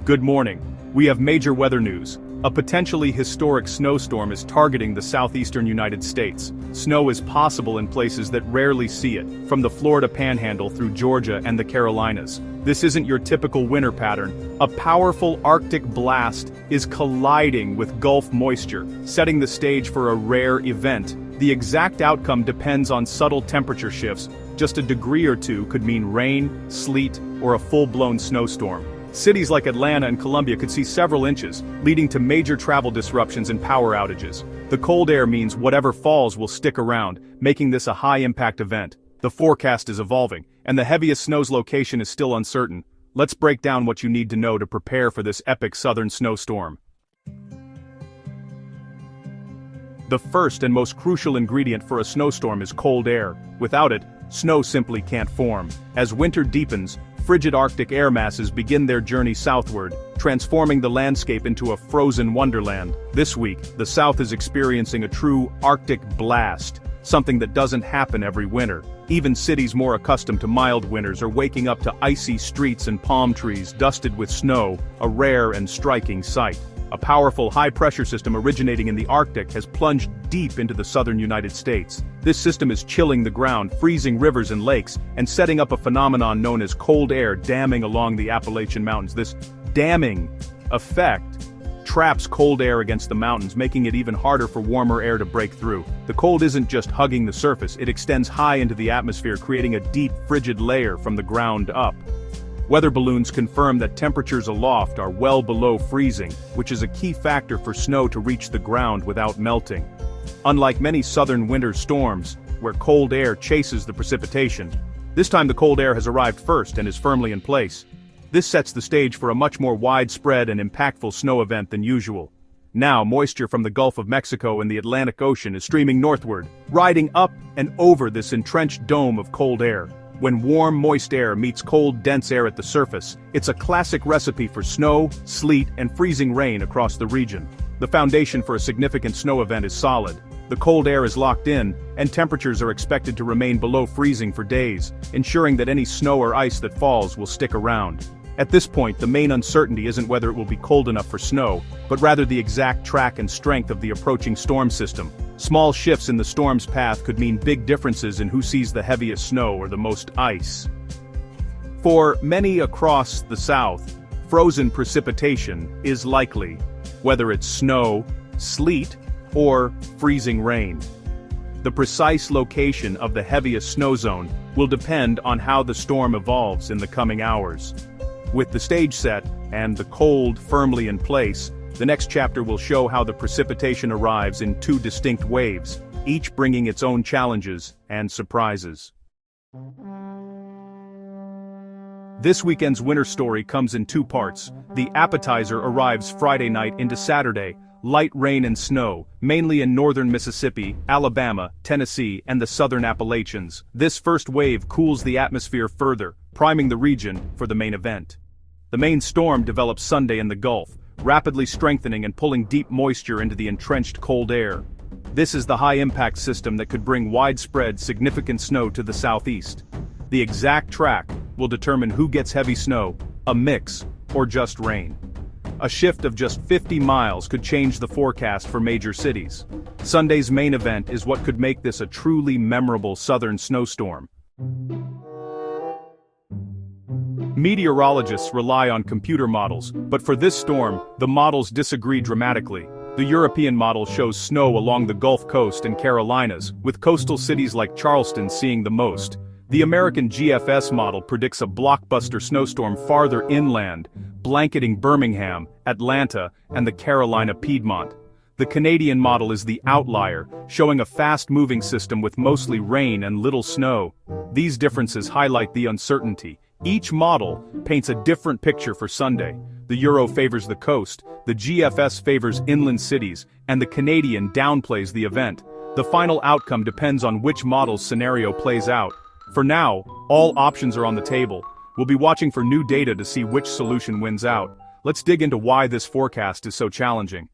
Good morning. We have major weather news. A potentially historic snowstorm is targeting the southeastern United States. Snow is possible in places that rarely see it, from the Florida Panhandle through Georgia and the Carolinas. This isn't your typical winter pattern. A powerful Arctic blast is colliding with Gulf moisture, setting the stage for a rare event. The exact outcome depends on subtle temperature shifts. Just a degree or two could mean rain, sleet, or a full-blown snowstorm. Cities like Atlanta and Columbia could see several inches, leading to major travel disruptions and power outages. The cold air means whatever falls will stick around, making this a high-impact event. The forecast is evolving, and the heaviest snow's location is still uncertain. Let's break down what you need to know to prepare for this epic southern snowstorm. The first and most crucial ingredient for a snowstorm is cold air. Without it, snow simply can't form. As winter deepens, frigid Arctic air masses begin their journey southward, transforming the landscape into a frozen wonderland. This week, the South is experiencing a true Arctic blast, something that doesn't happen every winter. Even cities more accustomed to mild winters are waking up to icy streets and palm trees dusted with snow, a rare and striking sight. A powerful high-pressure system originating in the Arctic has plunged deep into the southern United States. This system is chilling the ground, freezing rivers and lakes, and setting up a phenomenon known as cold air damming along the Appalachian Mountains. This damming effect traps cold air against the mountains, making it even harder for warmer air to break through. The cold isn't just hugging the surface, it extends high into the atmosphere, creating a deep, frigid layer from the ground up. Weather balloons confirm that temperatures aloft are well below freezing, which is a key factor for snow to reach the ground without melting. Unlike many southern winter storms, where cold air chases the precipitation, this time the cold air has arrived first and is firmly in place. This sets the stage for a much more widespread and impactful snow event than usual. Now, moisture from the Gulf of Mexico and the Atlantic Ocean is streaming northward, riding up and over this entrenched dome of cold air. When warm, moist air meets cold, dense air at the surface, it's a classic recipe for snow, sleet, and freezing rain across the region. The foundation for a significant snow event is solid. The cold air is locked in, and temperatures are expected to remain below freezing for days, ensuring that any snow or ice that falls will stick around. At this point, the main uncertainty isn't whether it will be cold enough for snow, but rather the exact track and strength of the approaching storm system. Small shifts in the storm's path could mean big differences in who sees the heaviest snow or the most ice. For many across the South, frozen precipitation is likely, whether it's snow, sleet, or freezing rain. The precise location of the heaviest snow zone will depend on how the storm evolves in the coming hours. With the stage set, and the cold firmly in place, the next chapter will show how the precipitation arrives in two distinct waves, each bringing its own challenges and surprises. This weekend's winter story comes in two parts. The appetizer arrives Friday night into Saturday. Light rain and snow, mainly in northern Mississippi, Alabama, Tennessee, and the southern Appalachians. This first wave cools the atmosphere further, priming the region for the main event. The main storm develops Sunday in the Gulf, rapidly strengthening and pulling deep moisture into the entrenched cold air. This is the high-impact system that could bring widespread, significant snow to the southeast. The exact track will determine who gets heavy snow, a mix, or just rain. A shift of just 50 miles could change the forecast for major cities. Sunday's main event is what could make this a truly memorable southern snowstorm. Meteorologists rely on computer models, but for this storm, the models disagree dramatically. The European model shows snow along the Gulf Coast and Carolinas, with coastal cities like Charleston seeing the most. The American GFS model predicts a blockbuster snowstorm farther inland, blanketing Birmingham, Atlanta, and the Carolina Piedmont. The Canadian model is the outlier, showing a fast-moving system with mostly rain and little snow. These differences highlight the uncertainty. Each model paints a different picture for Sunday. The Euro favors the coast, the GFS favors inland cities, and the Canadian downplays the event. The final outcome depends on which model's scenario plays out. For now, all options are on the table. We'll be watching for new data to see which solution wins out. Let's dig into why this forecast is so challenging.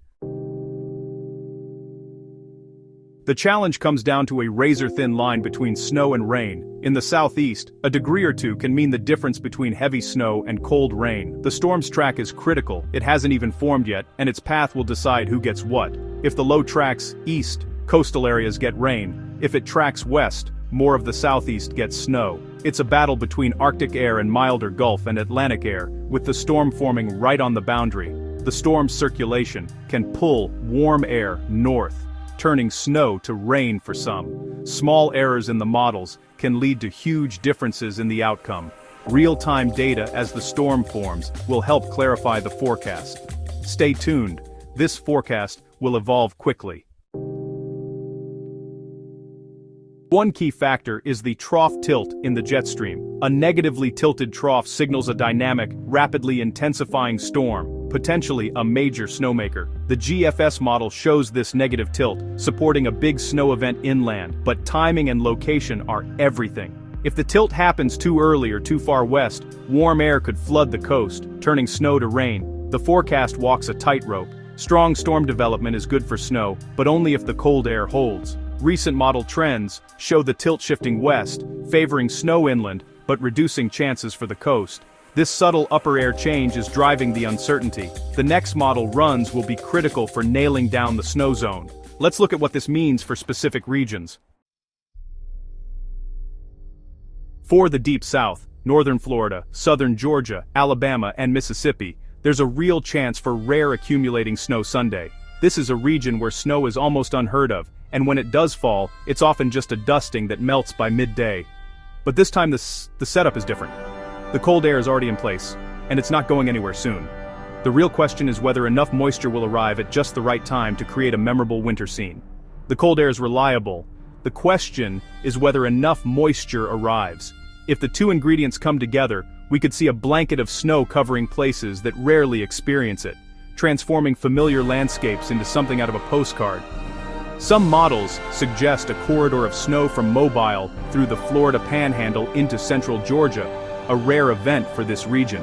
The challenge comes down to a razor-thin line between snow and rain. In the southeast, a degree or two can mean the difference between heavy snow and cold rain. The storm's track is critical, it hasn't even formed yet, and its path will decide who gets what. If the low tracks east, coastal areas get rain. If it tracks west, more of the southeast gets snow. It's a battle between Arctic air and milder Gulf and Atlantic air, with the storm forming right on the boundary. The storm's circulation can pull warm air north, turning snow to rain for some. Small errors in the models can lead to huge differences in the outcome. Real-time data as the storm forms will help clarify the forecast. Stay tuned, this forecast will evolve quickly. One key factor is the trough tilt in the jet stream. A negatively tilted trough signals a dynamic, rapidly intensifying storm, potentially a major snowmaker. The GFS model shows this negative tilt, supporting a big snow event inland, but timing and location are everything. If the tilt happens too early or too far west, warm air could flood the coast, turning snow to rain. The forecast walks a tightrope. Strong storm development is good for snow, but only if the cold air holds. Recent model trends show the tilt shifting west, favoring snow inland, but reducing chances for the coast. This subtle upper air change is driving the uncertainty. The next model runs will be critical for nailing down the snow zone. Let's look at what this means for specific regions. For the deep south, northern Florida, southern Georgia, Alabama, and Mississippi, there's a real chance for rare accumulating snow Sunday. This is a region where snow is almost unheard of, and when it does fall, it's often just a dusting that melts by midday. But this time the setup is different. The cold air is already in place, and it's not going anywhere soon. The real question is whether enough moisture will arrive at just the right time to create a memorable winter scene. The cold air is reliable. The question is whether enough moisture arrives. If the two ingredients come together, we could see a blanket of snow covering places that rarely experience it, transforming familiar landscapes into something out of a postcard. Some models suggest a corridor of snow from Mobile through the Florida Panhandle into central Georgia, a rare event for this region.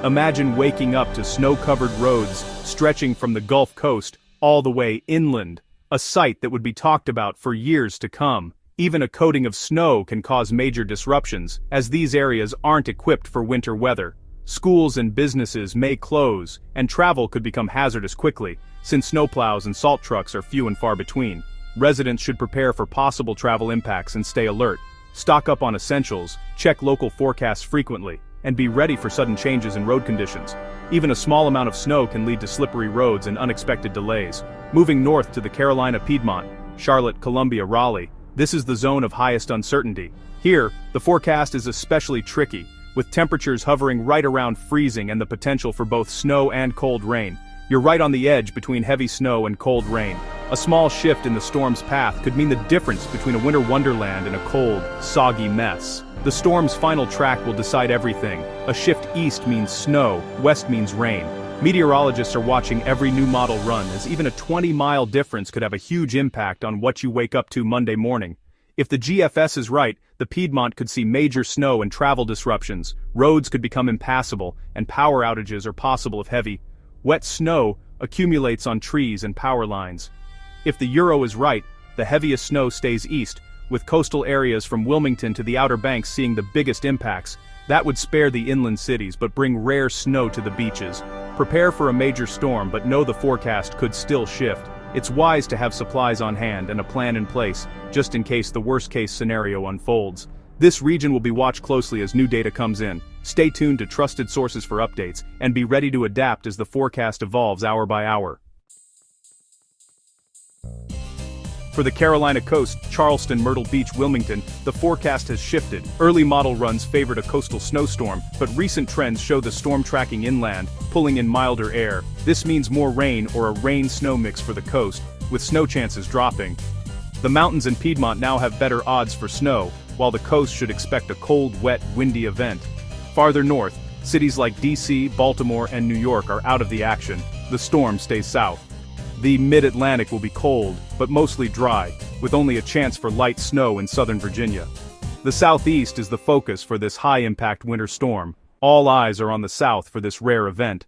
Imagine waking up to snow-covered roads stretching from the Gulf Coast all the way inland, a sight that would be talked about for years to come. Even a coating of snow can cause major disruptions, as these areas aren't equipped for winter weather. Schools and businesses may close, and travel could become hazardous quickly, since snowplows and salt trucks are few and far between. Residents should prepare for possible travel impacts and stay alert. Stock up on essentials, check local forecasts frequently, and be ready for sudden changes in road conditions. Even a small amount of snow can lead to slippery roads and unexpected delays. Moving north to the Carolina Piedmont, Charlotte, Columbia, Raleigh, this is the zone of highest uncertainty. Here, the forecast is especially tricky, with temperatures hovering right around freezing and the potential for both snow and cold rain. You're right on the edge between heavy snow and cold rain. A small shift in the storm's path could mean the difference between a winter wonderland and a cold, soggy mess. The storm's final track will decide everything. A shift east means snow, west means rain. Meteorologists are watching every new model run, as even a 20-mile difference could have a huge impact on what you wake up to Monday morning. If the GFS is right, the Piedmont could see major snow and travel disruptions, roads could become impassable, and power outages are possible if heavy, wet snow accumulates on trees and power lines. If the Euro is right, the heaviest snow stays east, with coastal areas from Wilmington to the Outer Banks seeing the biggest impacts. That would spare the inland cities but bring rare snow to the beaches. Prepare for a major storm, but know the forecast could still shift. It's wise to have supplies on hand and a plan in place, just in case the worst-case scenario unfolds. This region will be watched closely as new data comes in. Stay tuned to trusted sources for updates, and be ready to adapt as the forecast evolves hour by hour. For the Carolina coast, Charleston, Myrtle Beach, Wilmington, the forecast has shifted. Early model runs favored a coastal snowstorm, but recent trends show the storm tracking inland, pulling in milder air. This means more rain or a rain-snow mix for the coast, with snow chances dropping. The mountains in Piedmont now have better odds for snow, while the coast should expect a cold, wet, windy event. Farther north, cities like DC, Baltimore, and New York are out of the action. The storm stays south. The mid-Atlantic will be cold, but mostly dry, with only a chance for light snow in southern Virginia. The southeast is the focus for this high-impact winter storm. All eyes are on the south for this rare event.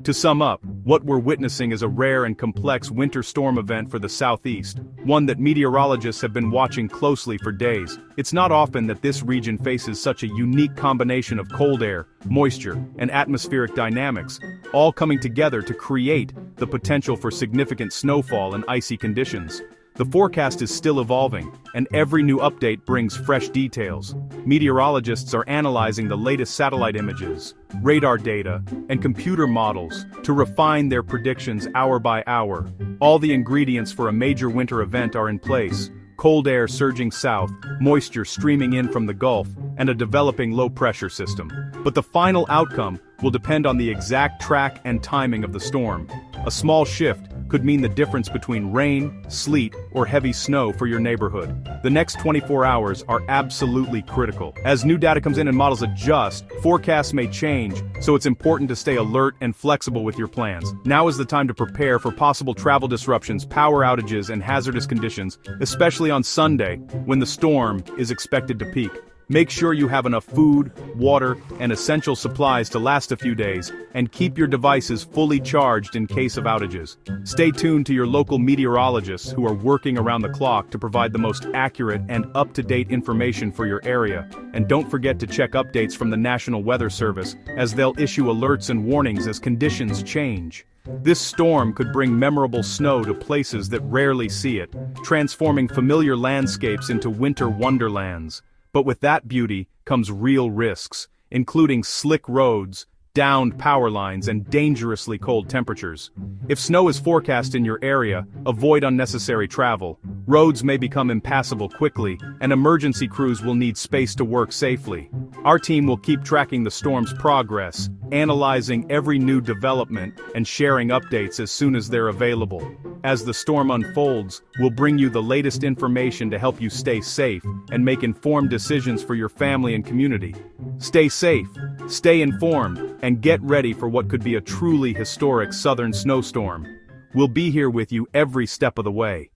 To sum up, What we're witnessing is a rare and complex winter storm event for the southeast, one that meteorologists have been watching closely for days. It's not often that this region faces such a unique combination of cold air, moisture, and atmospheric dynamics, all coming together to create the potential for significant snowfall and icy conditions. The forecast is still evolving, and every new update brings fresh details. Meteorologists are analyzing the latest satellite images, radar data, and computer models to refine their predictions hour by hour. All the ingredients for a major winter event are in place: cold air surging south, moisture streaming in from the Gulf, and a developing low-pressure system. But the final outcome will depend on the exact track and timing of the storm. A small shift could mean the difference between rain, sleet, or heavy snow for your neighborhood. The next 24 hours are absolutely critical. As new data comes in and models adjust, forecasts may change, so it's important to stay alert and flexible with your plans. Now is the time to prepare for possible travel disruptions, power outages, and hazardous conditions, especially on Sunday, when the storm is expected to peak. Make sure you have enough food, water, and essential supplies to last a few days, and keep your devices fully charged in case of outages. Stay tuned to your local meteorologists who are working around the clock to provide the most accurate and up-to-date information for your area, and don't forget to check updates from the National Weather Service, as they'll issue alerts and warnings as conditions change. This storm could bring memorable snow to places that rarely see it, transforming familiar landscapes into winter wonderlands. But with that beauty comes real risks, including slick roads, downed power lines, and dangerously cold temperatures. If snow is forecast in your area, avoid unnecessary travel. Roads may become impassable quickly, and emergency crews will need space to work safely. Our team will keep tracking the storm's progress, analyzing every new development, and sharing updates as soon as they're available. As the storm unfolds, we'll bring you the latest information to help you stay safe and make informed decisions for your family and community. Stay safe, stay informed, and get ready for what could be a truly historic southern snowstorm. We'll be here with you every step of the way.